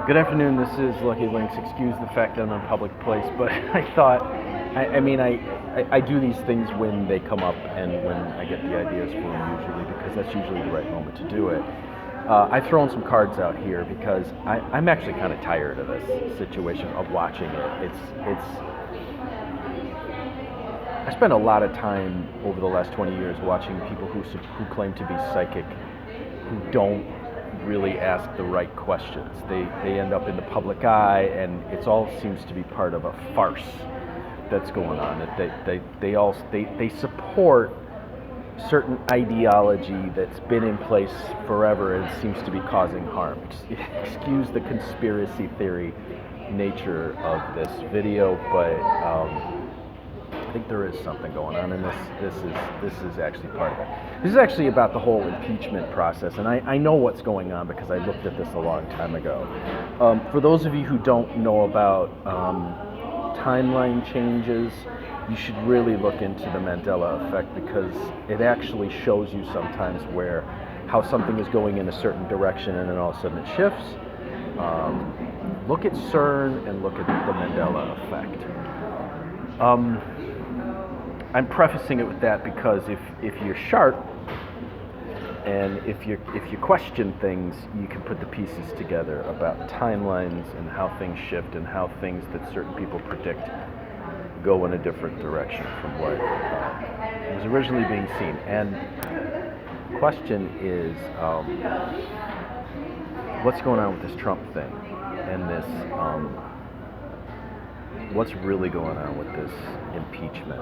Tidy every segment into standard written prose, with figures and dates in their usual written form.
Good afternoon. This is Lucky Links. Excuse the fact that I'm in a public place, but I thought, I do these things when they come up and when I get the ideas for them usually, because that's usually the right moment to do it. I've thrown some cards out here because I'm actually kind of tired of this situation of watching it. I spent a lot of time over the last 20 years watching people who claim to be psychic, who don't really ask the right questions. They end up in the public eye, and it all seems to be part of a farce that's going on. They support certain ideology that's been in place forever and seems to be causing harm. Excuse the conspiracy theory nature of this video, but I think there is something going on, and this is actually part of it. This is actually about the whole impeachment process, and I know what's going on because I looked at this a long time ago. For those of you who don't know about timeline changes, you should really look into the Mandela effect, because it actually shows you sometimes how something is going in a certain direction and then all of a sudden it shifts. Look at CERN and look at the Mandela effect. I'm prefacing it with that because if you're sharp and if you question things, you can put the pieces together about timelines and how things shift and how things that certain people predict go in a different direction from what was originally being seen. And the question is, what's going on with this Trump thing and this? What's really going on with this impeachment?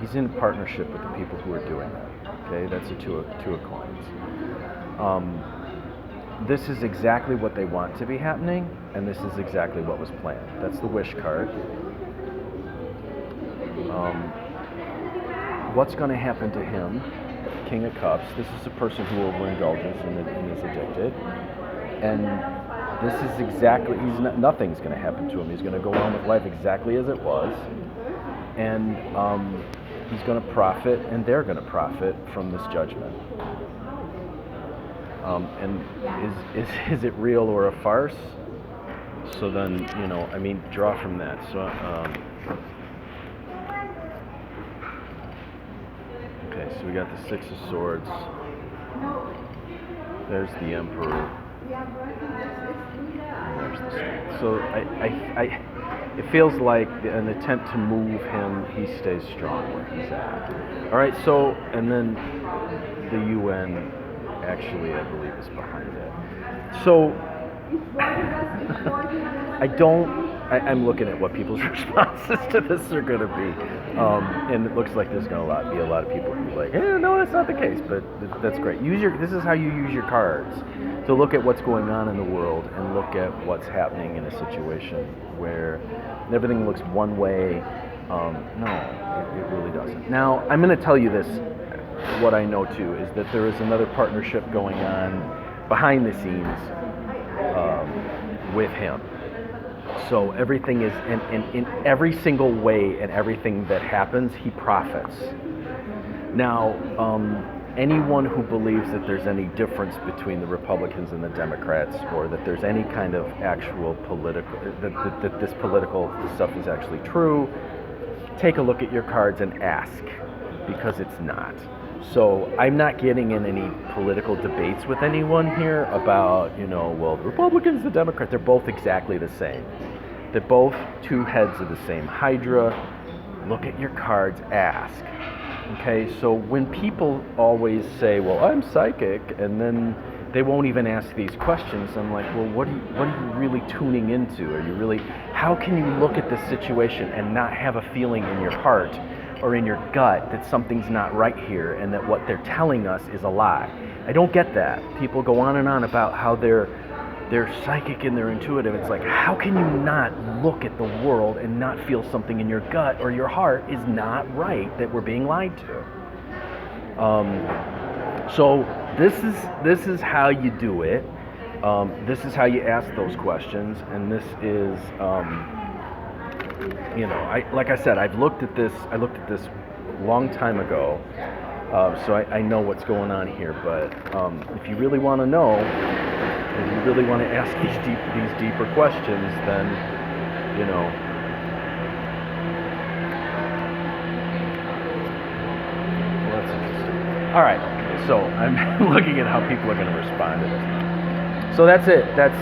He's in partnership with the people who are doing that. Okay, that's a two of coins. This is exactly what they want to be happening, and this is exactly what was planned. That's the wish card. What's going to happen to him? King of Cups. This is a person who overindulges and is addicted, and this is exactly. Nothing's going to happen to him. He's going to go on with life exactly as it was, and he's going to profit, and they're going to profit from this judgment. And is it real or a farce? So then, draw from that. So, okay, so we got the Six of Swords. There's the Emperor. And there's the State. So it feels like an attempt to move him. He stays strong where he's at. All right. So, and then the UN actually, I believe, is behind it. So I'm looking at what people's responses to this are going to be, and it looks like there's going to be a lot of people who are like, no, that's not the case, but that's great. This is how you use your cards to look at what's going on in the world and look at what's happening in a situation where everything looks one way. No, it really doesn't. Now, I'm going to tell you this. What I know too is that there is another partnership going on behind the scenes with him. So everything is in every single way, and everything that happens, he profits. Now, anyone who believes that there's any difference between the Republicans and the Democrats, or that there's any kind of actual that this political stuff is actually true, take a look at your cards and ask, because it's not. So I'm not getting in any political debates with anyone here about, the Republicans, the Democrats, they're both exactly the same. They're both two heads of the same hydra. Look at your cards, ask. Okay, so when people always say, well, I'm psychic, and then they won't even ask these questions, I'm like, well, what are you really tuning into? How can you look at this situation and not have a feeling in your heart or in your gut that something's not right here and that what they're telling us is a lie? I don't get that. People go on and on about how they're psychic and they're intuitive. It's like, how can you not look at the world and not feel something in your gut or your heart is not right, that we're being lied to? So this is how you do it. This is how you ask those questions, and this is like I said, I looked at this a long time ago, so I know what's going on here. But if you really want to know, if you really want to ask these deeper questions, then, you know. Well, that's interesting. All right, so I'm looking at how people are going to respond to this. So that's it. That's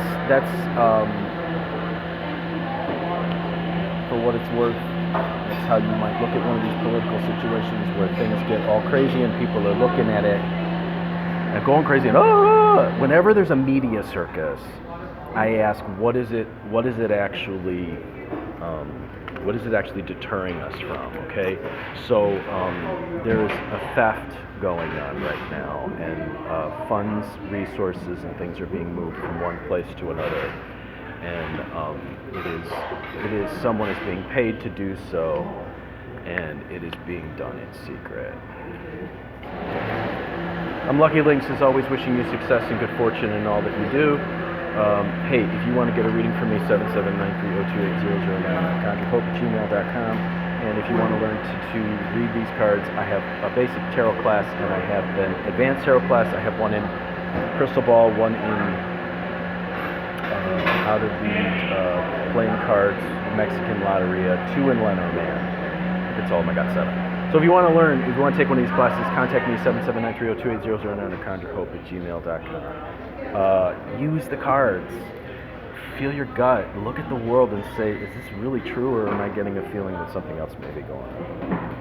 for what it's worth. That's how you might look at one of these political situations where things get all crazy and people are looking at it and going crazy. And whenever there's a media circus, I ask, what is it actually deterring us from? Okay, so there's a theft going on right now, and funds, resources, and things are being moved from one place to another, and it is someone is being paid to do so, and it is being done in secret. I'm Lucky Links, as always, wishing you success and good fortune in all that you do. Hey, if you want to get a reading from me, 77930280009, conjurehope@gmail.com. And if you want to learn to read these cards, I have a basic tarot class, and I have an advanced tarot class. I have one in crystal ball, one in how to read playing cards, Mexican Lotteria, 2 in Lenormand. That's all of them. I got 7. So if you want to learn, if you want to take one of these classes, contact me, 77930280009, or conjurehope@gmail.com. Use the cards. Feel your gut. Look at the world and say, is this really true, or am I getting a feeling that something else may be going on?